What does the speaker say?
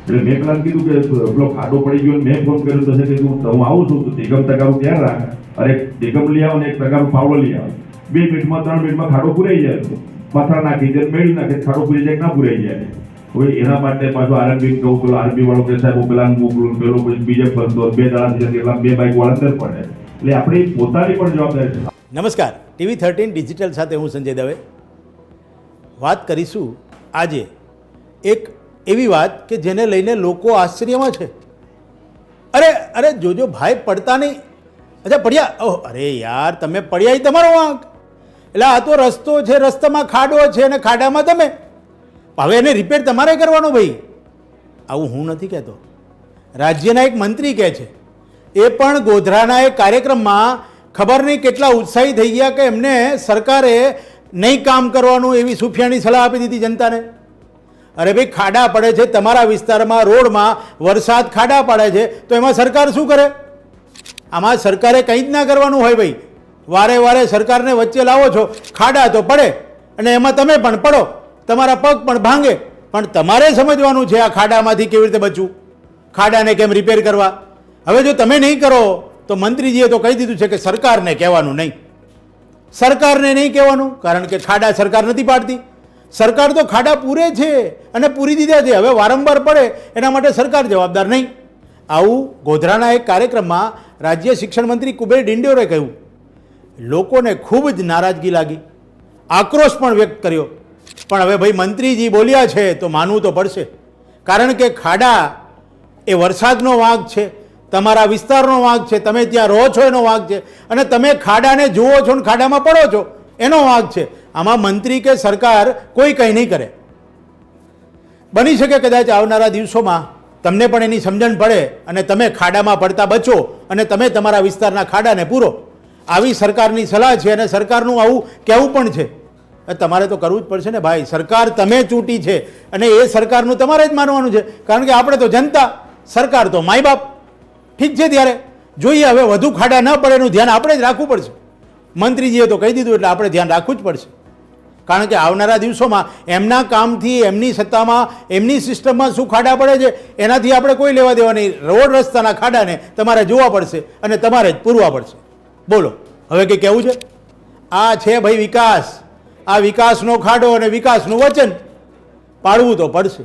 એટલે મેં પેલા કીધું કે પેલો ખાડો પડી ગયો, મેં ફોન કર્યો તો કે હું આવું છું તો નિગમ તગારું ત્યાં રાખ, અરે નિગમ લઈ આવો ને એક તગારું પાવડો લઈ આવો, 2 મિનિટમાં 3 મિનિટમાં ખાડો પૂરાઈ જાય, પથરા નાખી દે, મેળી નાખે, ખાડો પૂરી જાય ના પૂરાઈ જાય. હવે એના માટે પાછું આરએમબી કહું, પેલો આરબી વાળો કે સાહેબ પેલા મોકલું, પેલો પછી બીજે બંધો 2 દાડાથી એટલા 2 બાઇક વાળા અંદર પડે. એટલે આપણી પોતાની પણ જવાબદારી છે. નમસ્કાર, TV13 ડિજિટલ સાથે હું સંજય દવે. વાત કરીશું આજે એક એવી વાત કે જેને લઈને લોકો આશ્ચર્યમાં છે. અરે જોજો ભાઈ, પડતા નહીં. અચ્છા પડ્યા, ઓહ અરે યાર તમે પડ્યા તમારો વાંક. એટલે આ તો રસ્તો છે, રસ્તામાં ખાડો છે અને ખાડામાં તમે. હવે એને રિપેર તમારે કરવાનો ભાઈ. આવું હું નથી કહેતો, રાજ્યના એક મંત્રી કહે છે. એ પણ ગોધરાના એક કાર્યક્રમમાં ખબર નહીં કેટલા ઉત્સાહી થઈ ગયા કે એમને સરકારે નહીં કામ કરવાનું એવી સુફિયાની સલાહ આપી દીધી જનતાને. અરે ભાઈ, ખાડા પડે છે તમારા વિસ્તારમાં, રોડમાં વરસાદ ખાડા પડે છે તો એમાં સરકાર શું કરે? આમાં સરકારે કંઈ જ ના કરવાનું હોય ભાઈ. વારે વારે સરકારને વચ્ચે લાવો છો, ખાડા તો પડે અને એમાં તમે પણ પડો, તમારા પગ પણ ભાંગે. પણ તમારે સમજવાનું છે આ ખાડામાંથી કેવી રીતે બચવું, ખાડાને કેમ રિપેર કરવા. હવે જો તમે નહીં કરો તો મંત્રીજીએ તો કહી દીધું છે કે સરકારને કહેવાનું નહીં. સરકારને નહીં કહેવાનું, કારણ કે ખાડા સરકાર નથી પાડતી. સરકાર તો ખાડા પૂરે છે અને પૂરી દીધા છે, હવે વારંવાર પડે એના માટે સરકાર જવાબદાર નહીં. આવું ગોધરાના એક કાર્યક્રમમાં રાજ્ય શિક્ષણ મંત્રી કુબેર ડિંડોરે કહ્યું. લોકોને ખૂબ જ નારાજગી લાગી, આક્રોશ પણ વ્યક્ત કર્યો. પણ હવે ભાઈ મંત્રીજી બોલ્યા છે તો માનવું તો પડશે, કારણ કે ખાડા એ વરસાદનો વાંક છે, તમારા વિસ્તારનો વાંક છે, તમે ત્યાં રહો છો એનો વાંક છે, અને તમે ખાડાને જુઓ છો ને ખાડામાં પડો છો એનો વાંક છે. આમાં મંત્રી કે સરકાર કોઈ કંઈ નહીં કરે. બની શકે કદાચ આવનારા દિવસોમાં તમને પણ એની સમજણ પડે અને તમે ખાડામાં પડતા બચો અને તમે તમારા વિસ્તારના ખાડાને પૂરો. આવી સરકારની સલાહ છે અને સરકારનું આવું કહેવું પણ છે. તમારે તો કરવું જ પડશે ને ભાઈ. સરકાર તમે ચૂંટી છે અને એ સરકારનું તમારે જ માનવાનું છે, કારણ કે આપણે તો જનતા, સરકાર તો માય બાપ. ઠીક છે, ત્યારે જોઈએ હવે વધુ ખાડા ન પડે એનું ધ્યાન આપણે જ રાખવું પડશે. મંત્રીજીએ તો કહી દીધું એટલે આપણે ધ્યાન રાખવું જ પડશે, કારણ કે આવનારા દિવસોમાં એમના કામથી, એમની સત્તામાં, એમની સિસ્ટમમાં શું ખાડા પડે છે એનાથી આપણે કોઈ લેવા દેવા નહીં. રોડ રસ્તાના ખાડાને તમારે જોવા પડશે અને તમારે જ પૂરવા પડશે. બોલો હવે કંઈ કહેવું છે? આ છે ભાઈ વિકાસ. આ વિકાસનો ખાડો અને વિકાસનું વચન પાળવું તો પડશે.